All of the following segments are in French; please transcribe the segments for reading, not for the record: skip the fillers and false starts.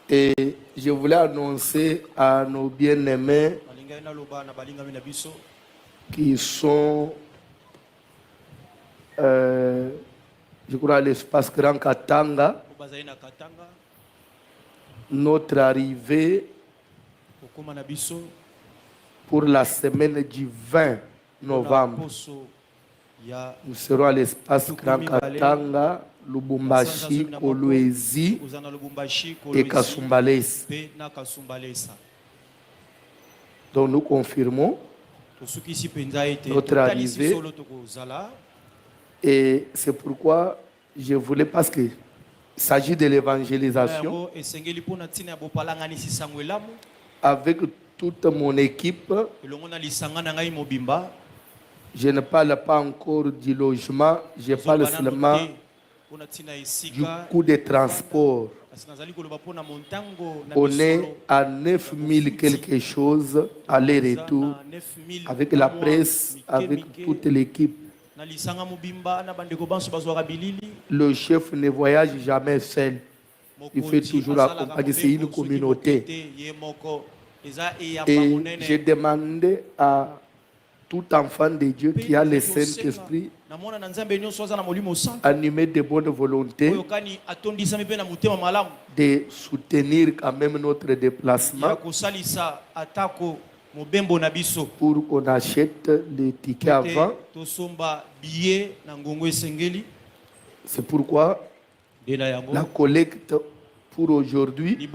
Et je voulais annoncer à nos bien-aimés qui sont, je crois, à l'espace Grand Katanga, notre arrivée pour la semaine du 20 novembre. Nous serons à l'espace Grand Katanga, Lubumbashi, Kolwezi et Kasumbalesa. Donc nous confirmons notre arrivée. Et c'est pourquoi je voulais, parce qu'il s'agit de l'évangélisation, avec toute mon équipe. Je ne parle pas encore du logement, je parle seulement du coût de transport. On est à 9000 quelque chose, aller-retour, avec la presse, avec toute l'équipe. Le chef ne voyage jamais seul. Il fait toujours accompagner, c'est une communauté. Et j'ai demandé à tout enfant de Dieu qui a le Saint-Esprit, animé de bonne volonté, de soutenir quand même notre déplacement pour qu'on achète les tickets avant. C'est pourquoi la collecte pour aujourd'hui,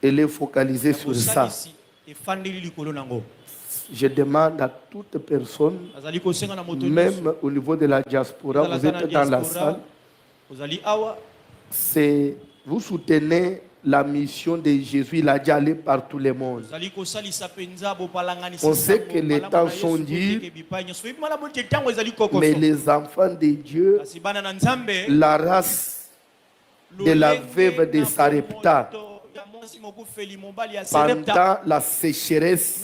elle est focalisée sur ça. Je demande à toute personne, même au niveau de la diaspora, vous êtes dans la salle, vous soutenez la mission de Jésus, il a déjà allé par tout le monde. On sait que les temps sont durs, mais les enfants de Dieu, la race de la veuve de Sarepta, pendant la sécheresse,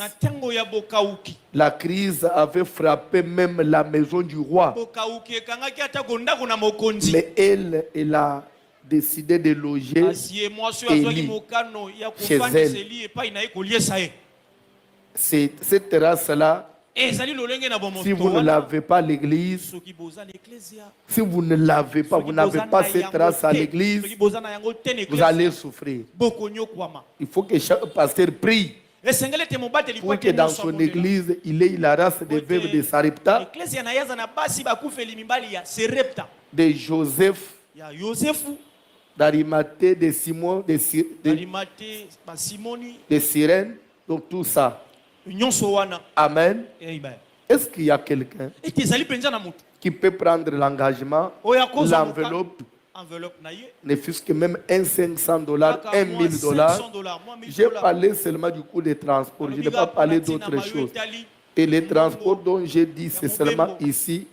la crise avait frappé même la maison du roi. Mais elle a décidé de loger Élie chez elle. Cette race-là, si vous ne l'avez pas à l'église, si vous ne l'avez pas, vous n'avez pas cette race à l'église, vous allez souffrir. Il faut que chaque pasteur prie pour que dans son église, il ait la race des veuves de Sarepta, de Joseph, d'Arimathée, de Simon, de Cyrène, donc tout ça. Amen. Est-ce qu'il y a quelqu'un qui peut prendre l'engagement, l'enveloppe, ne fût-ce que même un $500, $1000? J'ai parlé seulement du coût des transports, je n'ai pas parlé d'autre chose. Et les transports dont j'ai dit, c'est seulement ici,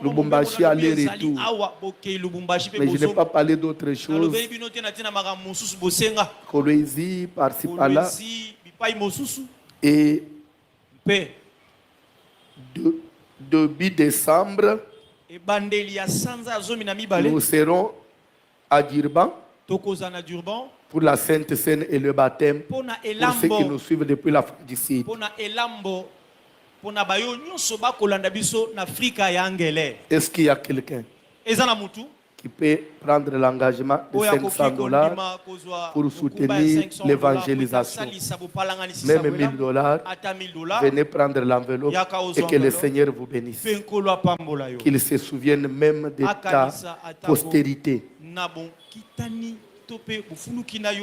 Lubumbashi aller-retour. Mais je n'ai pas parlé d'autre chose. Kolwezi, par-ci, par-là. Et début décembre, nous serons à Durban pour la Sainte Seine et le baptême pour ceux qui nous suivent depuis l'Afrique du Sud. Est-ce qu'il y a quelqu'un qui peut prendre l'engagement de $500 pour soutenir l'évangélisation? Même $1000, venez prendre l'enveloppe et que le Seigneur vous bénisse. Qu'il se souvienne même de ta postérité.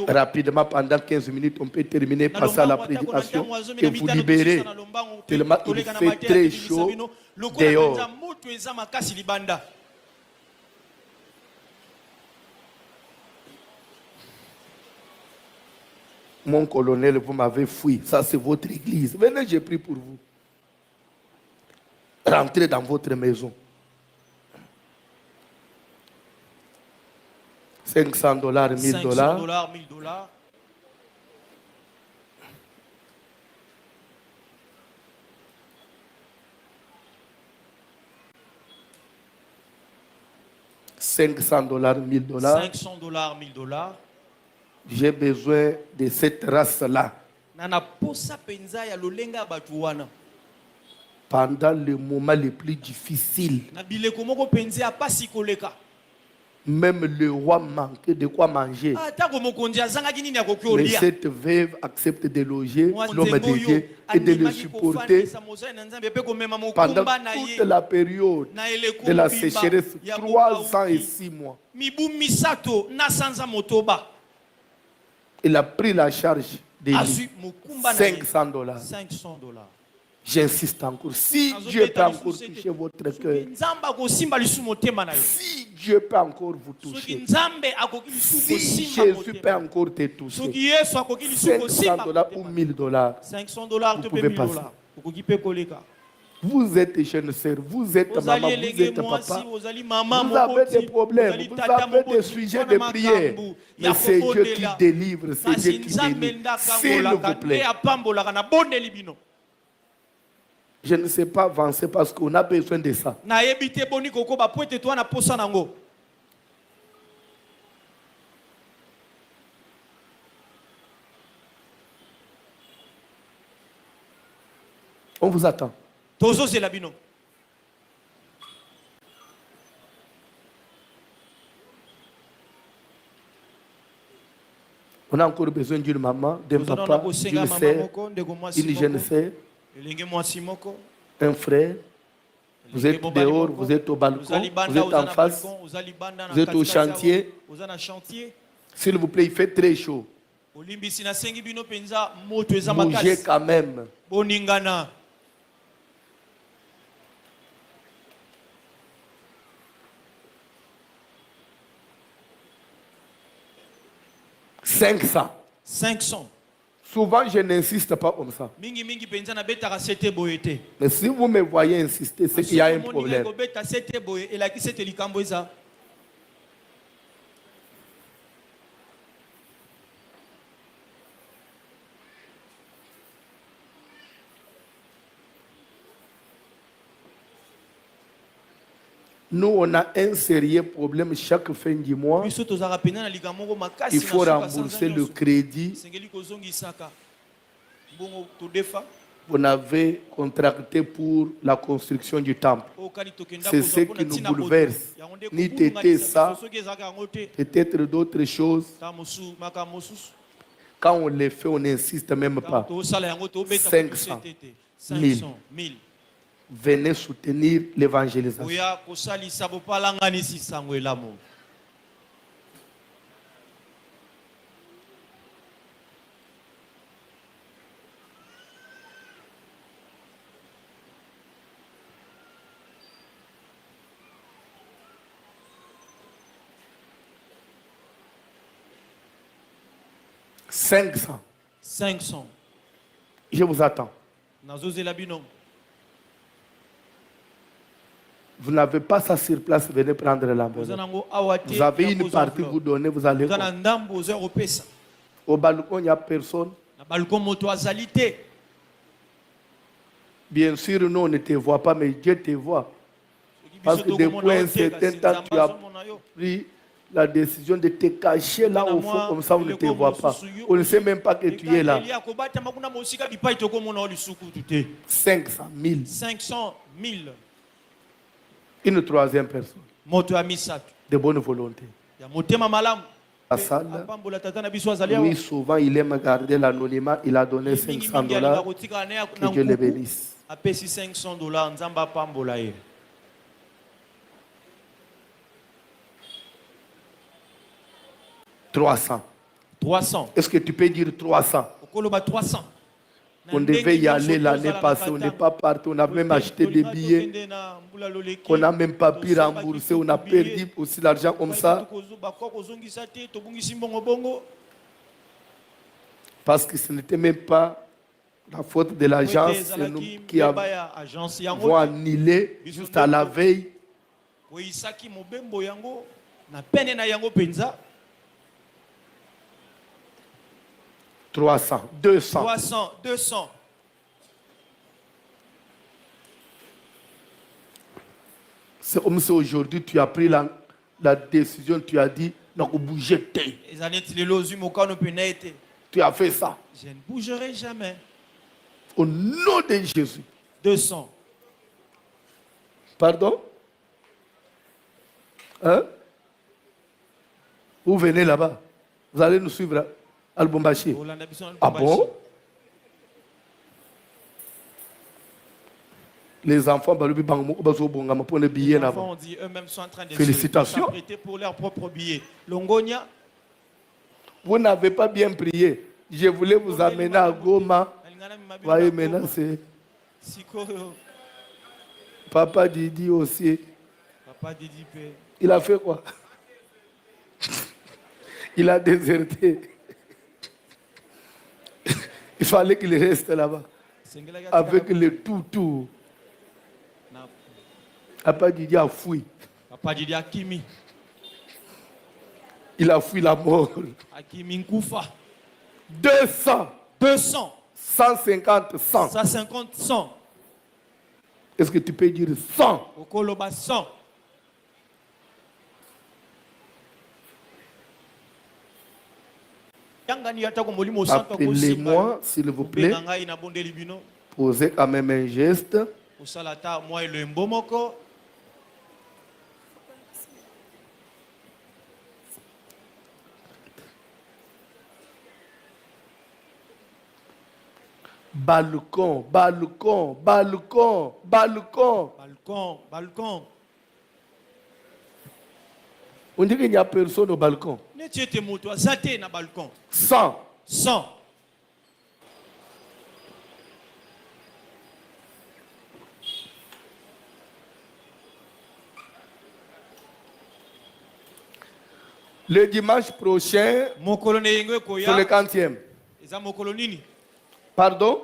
Rapidement, pendant 15 minutes, on peut terminer, passer à la prédication et vous libérer. Tellement il fait très chaud dehors. Mon colonel, vous m'avez fouillé. Ça, c'est votre église. Venez, j'ai pris pour vous. Rentrez dans votre maison. $500, $1000. 500 dollars, 1000 dollars. 500 dollars, 1000 dollars. J'ai besoin de cette race-là. Pendant le moment le plus difficile. Même le roi manquait de quoi manger. Mais cette veuve accepte de loger l'homme de Dieu et de le supporter pendant toute la période de la sécheresse, 306 mois. Il a pris la charge de 500 dollars. J'insiste encore. Si Dieu peut encore toucher votre cœur, si Dieu peut encore vous toucher, si Jésus peut encore te toucher, 500 dollars ou 1000 dollars, vous pouvez passer. Vous êtes jeune sœur, vous êtes maman, vous êtes papa, vous avez des problèmes, vous avez des sujets de prière. Mais c'est Dieu qui délivre, c'est Dieu qui délivre. S'il vous plaît. Je ne sais pas avancer parce qu'on a besoin de ça. On vous attend. On a encore besoin d'une maman, d'un papa, d'une sœur, d'une jeune sœur, un frère. Vous êtes dehors, vous êtes au balcon, vous êtes en face, vous êtes au chantier. S'il vous plaît, il fait très chaud. Bougez quand même. 500. 500. Souvent, je n'insiste pas comme ça. Mais si vous me voyez insister, c'est qu'il y a un problème. Nous, on a un sérieux problème chaque fin du mois. Il faut rembourser le crédit. On avait contracté pour la construction du temple. C'est ce qui nous bouleverse. Ni t'étais ça, peut-être d'autres choses. Quand on les fait, on n'insiste même pas. 500, 1000. Venez soutenir l'évangélisation. « 500. 500. Je vous attends. Vous n'avez pas ça sur place, venez prendre l'enveloppe. Vous avez une partie, vous donnez, vous allez. Au balcon, il n'y a personne. Bien sûr, nous, on ne te voit pas, mais Dieu te voit. Parce que depuis un certain temps, tu as pris la décision de te cacher là au fond, comme ça, on ne te voit pas. On ne sait même pas que tu es là. 500 000. 500 000. Une troisième personne. De bonne volonté. La salle. Oui, souvent, il aime garder l'anonymat. Il a donné 500 dollars. Que Dieu le bénisse. 300. 300. Est-ce que tu peux dire 300? 300. On devait y aller l'année passée, on n'est pas parti, on a même acheté des billets qu'on n'a même pas pu rembourser, on a perdu aussi l'argent comme ça. Parce que ce n'était même pas la faute de l'agence, c'est nous qui avons annulé juste à la veille. 300, 200. 300, 200. C'est comme si aujourd'hui tu as pris la décision, tu as dit, non, bouger. Tu as fait ça. Je ne bougerai jamais. Au nom de Jésus. 200. Pardon? Hein? Vous venez là-bas. Vous allez nous suivre à Lubumbashi. Ah bon? Les enfants, les enfants ont dit eux-mêmes sont en train de félicitations. s'apprêter pour leur propre billet. Longonia. Vous n'avez pas bien prié. Je voulais vous amener à Goma. Voyez, maintenant c'est Papa Didi aussi. Papa Didi. Il a fait quoi? Il a déserté. Il fallait qu'il reste là-bas. Avec le tout. Papa Didi a fui. Papa Didi a kimi. Il a fui la mort. Akimi Nkoufa. 200. 150, 100. 150, 100. Est-ce que tu peux dire 100? Okoloba 100. Appelez-moi, s'il vous plaît. Posez quand même un geste. Balcon. On dit qu'il n'y a personne au balcon. 100. Le dimanche prochain, sur le 40e. Pardon?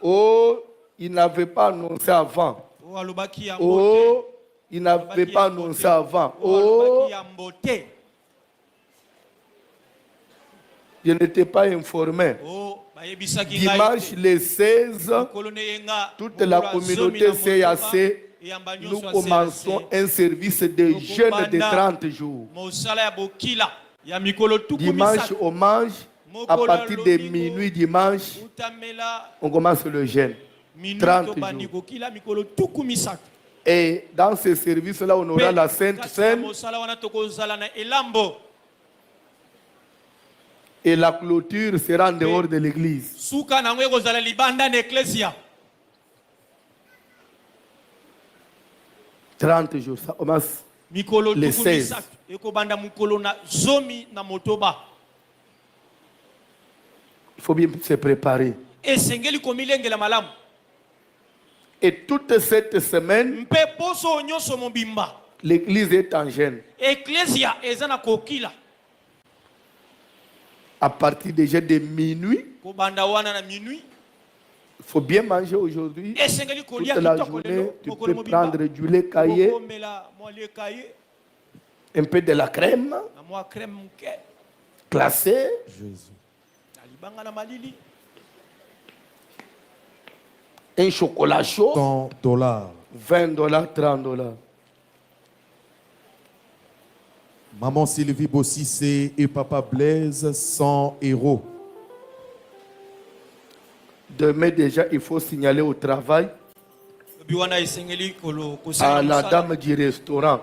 Oh, il n'avait pas annoncé avant. Oh, il n'avait pas annoncé avant. Oh, je n'étais pas informé. Dimanche le 16, toute la communauté CAC, nous commençons un service de jeûne de 30 jours. Dimanche au mange, à partir de minuit dimanche, on commence le jeûne. 30 jours. Et dans ce service-là, on aura la Sainte Seine. Et la clôture sera en dehors de l'église. 30 jours, ça commence le 16. Il faut bien se préparer. Et toute cette semaine, l'église est en jeûne. À partir déjà de minuit, il faut bien manger aujourd'hui. Toute la journée, tu peux prendre du lait caillé, un peu de la crème glacée, un chocolat chaud, $100. $20, $30. Maman Sylvie Bossissé et Papa Blaise, 100 €. Demain déjà, il faut signaler au travail à la dame du restaurant